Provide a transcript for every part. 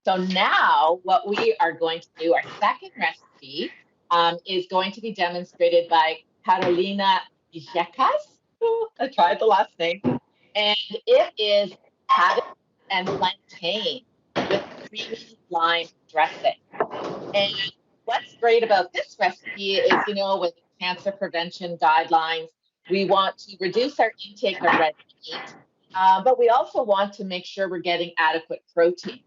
So now what we are going to do, our second recipe, is going to be demonstrated by Carolina Villegas. I tried the last name. And it is haddock and plantain with creamy lime dressing. And what's great about this recipe is, with cancer prevention guidelines, we want to reduce our intake of red meat, but we also want to make sure we're getting adequate protein.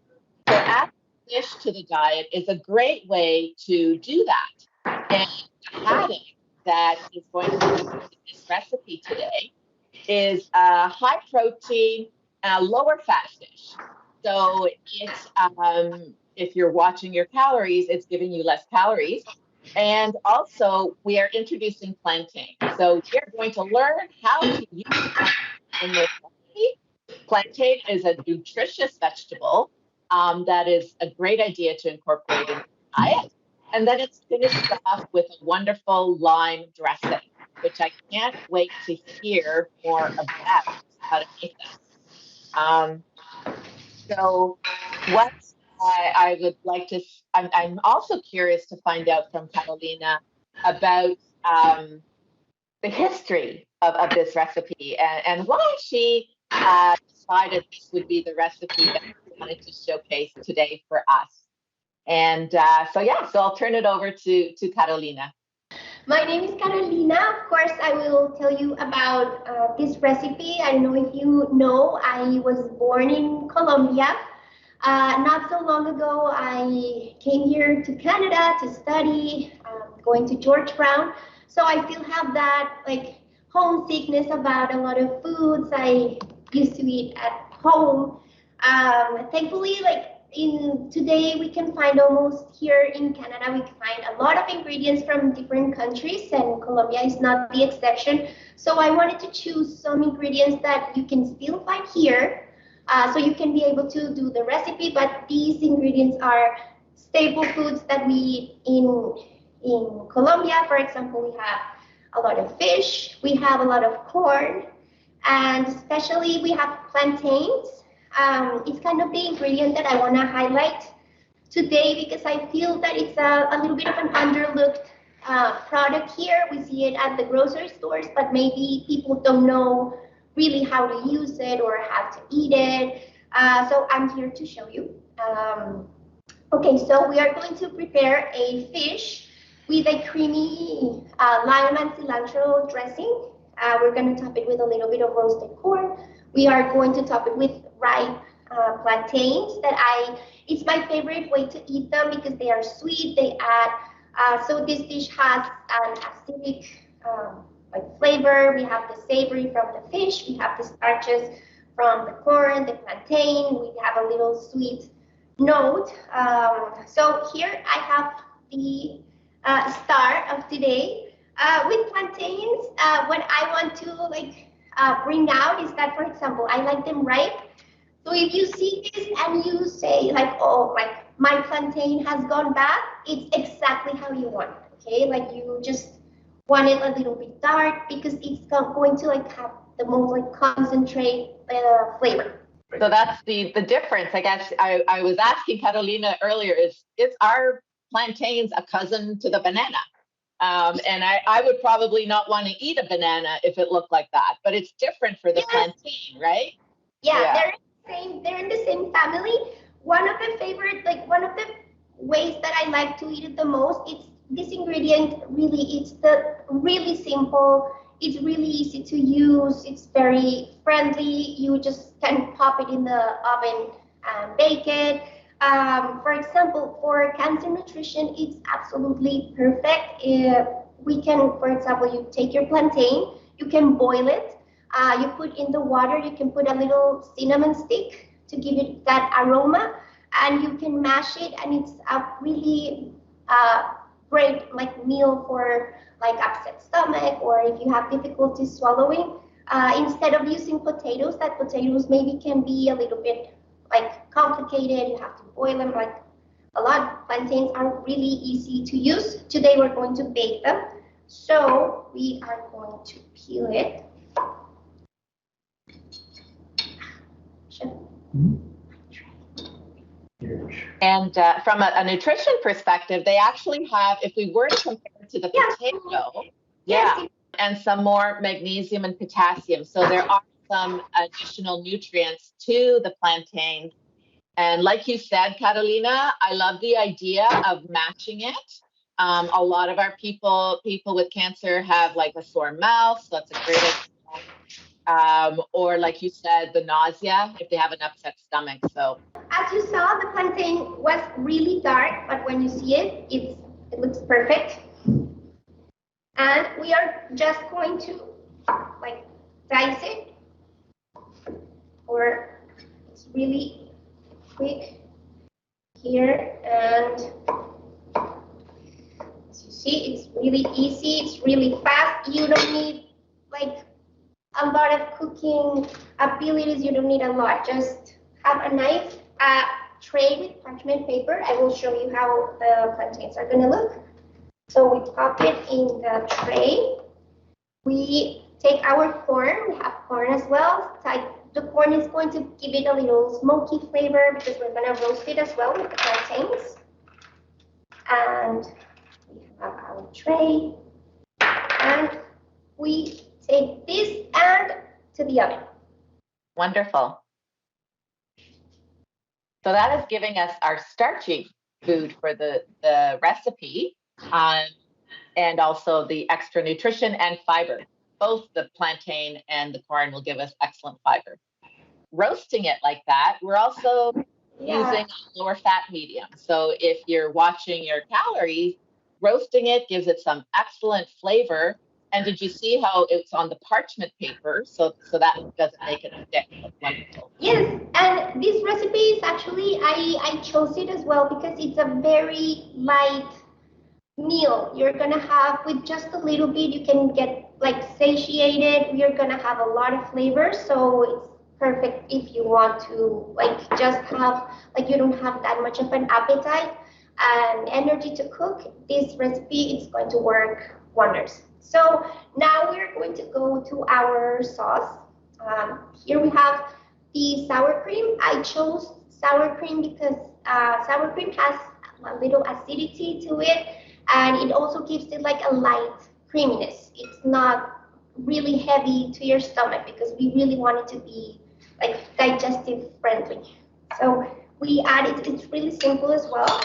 So adding fish to the diet is a great way to do that. And the haddock that is going to be in this recipe today is a high protein, lower fat fish. So it's if you're watching your calories, it's giving you less calories. And also, we are introducing plantain. So you're going to learn how to use plantain in this recipe. Plantain is a nutritious vegetable that is a great idea to incorporate in diet. And then it's finished off with a wonderful lime dressing, which I can't wait to hear more about how to make them. So what I would like to, I'm also curious to find out from Carolina about the history of this recipe and why she decided this would be the recipe that she wanted to showcase today for us. And so I'll turn it over to Carolina. My name is Carolina. Of course, I will tell you about this recipe. I don't know if you know, I was born in Colombia. Not so long ago, I came here to Canada to study, going to George Brown. So I still have that homesickness about a lot of foods I used to eat at home. Thankfully, today we can find almost here in Canada, we can find a lot of ingredients from different countries, and Colombia is not the exception. So I wanted to choose some ingredients that you can still find here, so you can be able to do the recipe, but these ingredients are staple foods that we eat in Colombia. For example, we have a lot of fish, we have a lot of corn, and especially we have plantains. It's kind of the ingredient that I want to highlight today because I feel that it's a little bit of an underlooked product here. We see it at the grocery stores, but maybe people don't know really how to use it or how to eat it. So I'm here to show you. Okay, so we are going to prepare a fish with a creamy lime and cilantro dressing. We're going to top it with a little bit of roasted corn. We are going to top it with ripe plantains it's my favorite way to eat them because they are sweet. They add, so this dish has an acidic flavor. We have the savory from the fish. We have the starches from the corn, the plantain. We have a little sweet note. So here I have the star of today with plantains. What I want to bring out is that, for example, I like them ripe. So if you see this and you say my plantain has gone bad, it's exactly how you want it, okay? You just want it a little bit dark because it's going to have the most concentrate flavor. So that's the difference. I guess I was asking Carolina earlier, is our plantains a cousin to the banana? And I would probably not want to eat a banana if it looked like that, but it's different for the plantain, right? Yeah. They're in the same family. One of the favorite, one of the ways that I like to eat it the most, it's this ingredient it's really simple. It's really easy to use. It's very friendly. You just can pop it in the oven and bake it. For example, for cancer nutrition, it's absolutely perfect. We can, for example, you take your plantain, you can boil it. You put in the water, you can put a little cinnamon stick to give it that aroma, and you can mash it, and it's a really great meal for upset stomach, or if you have difficulty swallowing. Instead of using potatoes, that potatoes maybe can be a little bit complicated. You have to boil them a lot. Plantains are really easy to use. Today we're going to bake them. So we are going to peel it. And from a nutrition perspective, they actually have, if we were to compare it to the potato, and some more magnesium and potassium. So there are some additional nutrients to the plantain. And like you said, Carolina, I love the idea of matching it. A lot of our people with cancer have like a sore mouth, so that's a great idea. Or like you said, the nausea if they have an upset stomach. So as you saw, the plantain was really dark, but when you see it, it looks perfect. And we are just going to like dice it, or it's really quick here, and as you see, it's really easy, it's really fast. You don't need like a lot of cooking abilities, you don't need a lot. Just have a knife, a tray with parchment paper. I will show you how the plantains are gonna look. So we pop it in the tray. We take our corn, we have corn as well. The corn is going to give it a little smoky flavor because we're gonna roast it as well with the plantains. And we have our tray. And we take this and to the oven. Wonderful. So that is giving us our starchy food for the recipe, and also the extra nutrition and fiber. Both the plantain and the corn will give us excellent fiber. Roasting it like that, we're also using lower fat medium. So if you're watching your calories, roasting it gives it some excellent flavor. And did you see how it's on the parchment paper? So that doesn't make it thick. That's wonderful. Yes, and this recipe is actually, I chose it as well because it's a very light meal. You're gonna have, with just a little bit, you can get like satiated. You're gonna have a lot of flavor, so it's perfect if you want to like just have, like you don't have that much of an appetite and energy to cook. This recipe is going to work wonders. So now we're going to go to our sauce. Here we have the sour cream. I chose sour cream because sour cream has a little acidity to it, and it also gives it like a light creaminess. It's not really heavy to your stomach because we really want it to be like digestive friendly. So we add it, it's really simple as well.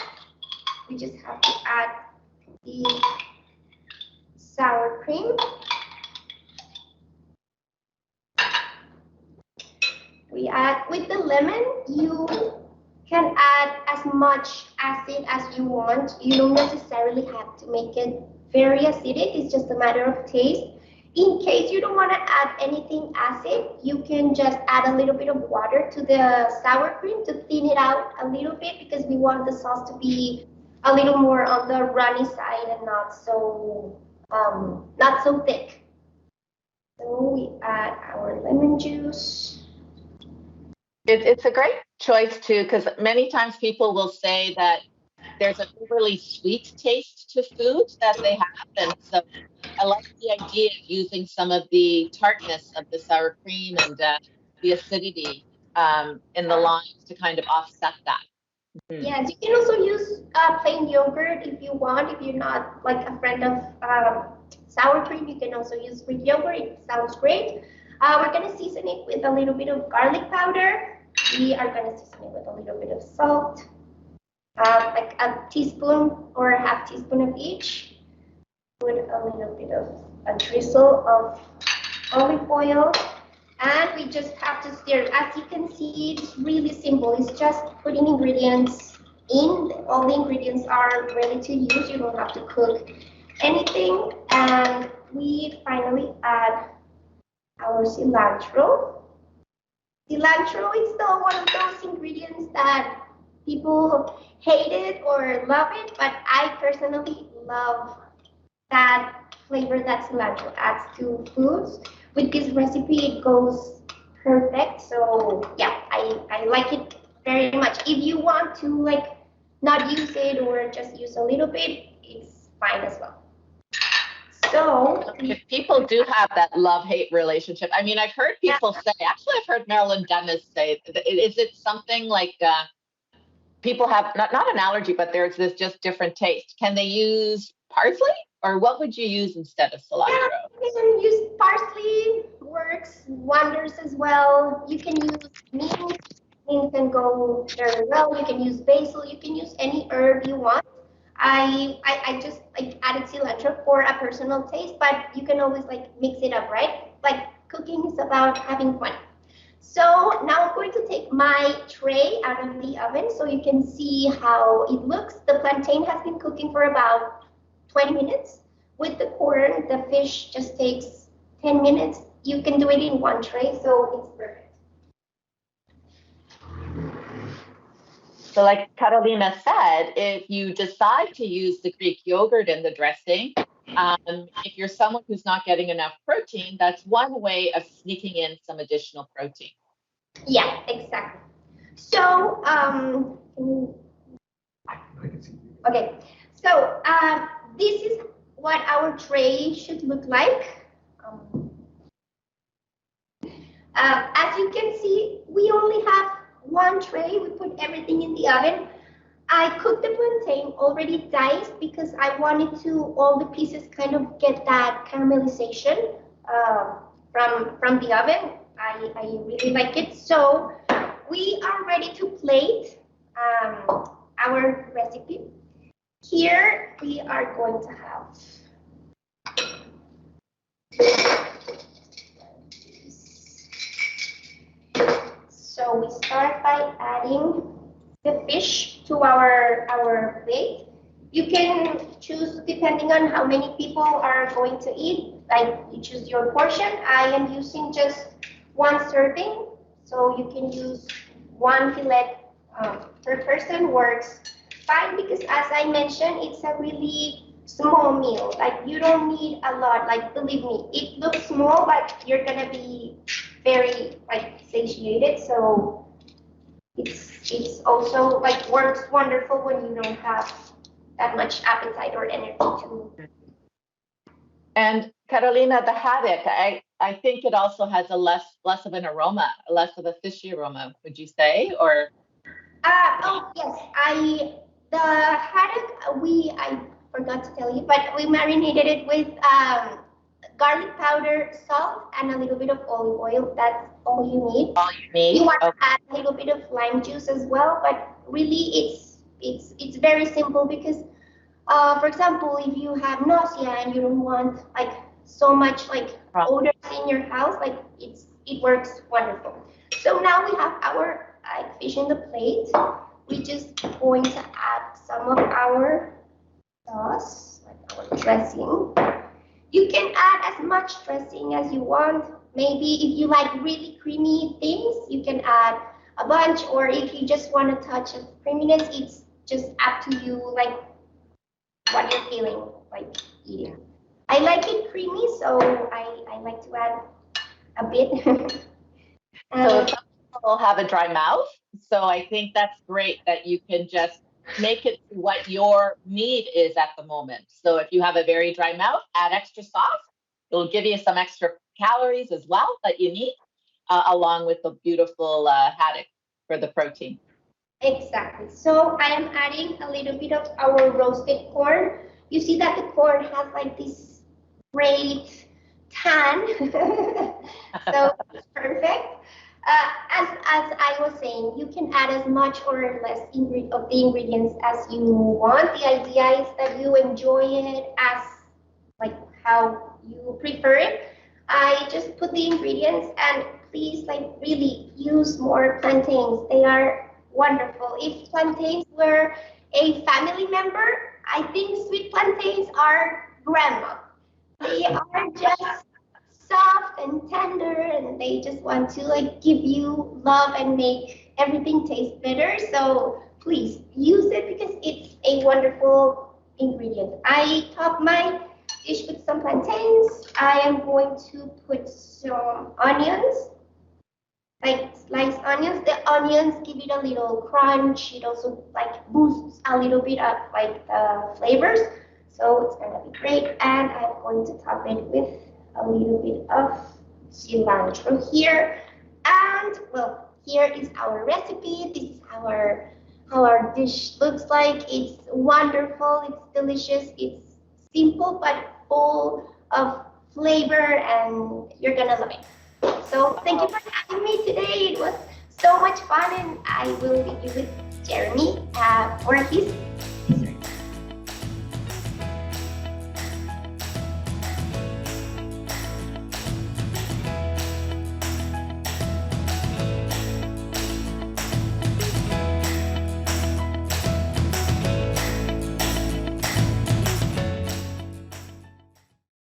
We just have to add the sour cream. We add, with the lemon, you can add as much acid as you want. You don't necessarily have to make it very acidic, it's just a matter of taste. In case you don't want to add anything acid, you can just add a little bit of water to the sour cream to thin it out a little bit because we want the sauce to be a little more on the runny side and not so thick. So we add our lemon juice. It's a great choice too, because many times people will say that there's an overly sweet taste to food that they have, and so I like the idea of using some of the tartness of the sour cream and the acidity in the limes to kind of offset that. Mm-hmm. Yes, you can also use plain yogurt if you want. If you're not like a friend of sour cream, you can also use Greek yogurt. It sounds great. We're going to season it with a little bit of garlic powder. We are going to season it with a little bit of salt, like a teaspoon or a half teaspoon of each. Put a little bit of a drizzle of olive oil, and we just have to stir. As you can see, it's really simple. It's just putting ingredients in. All the ingredients are ready to use. You don't have to cook anything. And we finally add our cilantro. Cilantro is one of those ingredients that people hate it or love it, but I personally love that flavor that cilantro adds to foods. With this recipe, it goes perfect. So yeah, I like it very much. If you want to like not use it or just use a little bit, it's fine as well. So if people do have that love-hate relationship, I mean, I've heard people say, actually, I've heard Marilyn Dennis say, is it something like people have not an allergy, but there's this just different taste. Can they use parsley, or what would you use instead of cilantro? Yeah, you can use parsley, works wonders as well. You can use mint, mint can go very well. You can use basil, you can use any herb you want. I just like added cilantro for a personal taste, but you can always like mix it up, right? Like cooking is about having fun. So now I'm going to take my tray out of the oven so you can see how it looks. The plantain has been cooking for about 20 minutes. With the corn, the fish just takes 10 minutes. You can do it in one tray, so it's perfect. So like Carolina said, if you decide to use the Greek yogurt in the dressing, if you're someone who's not getting enough protein, that's one way of sneaking in some additional protein. Yeah, exactly. So, okay. So, this is what our tray should look like. As you can see, we only have one tray. We put everything in the oven. I cooked the plantain already diced because I wanted to all the pieces kind of get that caramelization from the oven. I really like it. So we are ready to plate our recipe. Here we are going to have so we start by adding the fish to our plate. You can choose depending on how many people are going to eat. Like you choose your portion. I am using just one serving, so you can use one fillet per person works fine because as I mentioned, it's a really small meal. Like you don't need a lot. Like believe me, it looks small, but you're gonna be very like satiated. So it's also like works wonderful when you don't have that much appetite or energy to. And Carolina, the haddock, I think it also has a less of an aroma, less of a fishy aroma, would you say? Or Oh yes, the haddock I forgot to tell you, but we marinated it with garlic powder, salt, and a little bit of olive oil. That's all you need. all you need? You want to Okay. add a little bit of lime juice as well, but really it's very simple because, for example, if you have nausea and you don't want like so much like odors in your house, like it works wonderful. So now we have our fish in the plate. We're just going to add some of our sauce, like our dressing. You can add as much dressing as you want. Maybe if you like really creamy things, you can add a bunch, or if you just want a touch of creaminess, it's just up to you, like what you're feeling like eating. I like it creamy, so I like to add a bit. So some people have a dry mouth, so I think that's great that you can just make it what your need is at the moment. So if you have a very dry mouth, add extra sauce. It'll give you some extra calories as well that you need, along with the beautiful haddock for the protein. Exactly. So I am adding a little bit of our roasted corn. You see that the corn has like this great tan, so it's perfect. As I was saying, you can add as much or less of the ingredients as you want. The idea is that you enjoy it as like how you prefer it. I just put the ingredients and please like really use more plantains. They are wonderful. If plantains were a family member, I think sweet plantains are grandma. They are just soft and tender and they just want to like give you love and make everything taste better. So please use it because it's a wonderful ingredient. I top my dish with some plantains. I am going to put some onions, like sliced onions. The onions give it a little crunch. It also like boosts a little bit of like the flavors. So it's gonna be great. And I'm going to top it with a little bit of cilantro here. And well, here is our recipe. This is our how our dish looks like. It's wonderful, it's delicious, it's simple but full of flavor, and you're gonna love it. So thank you Wow. for having me today. It was so much fun, and I will leave you with Jeremy for his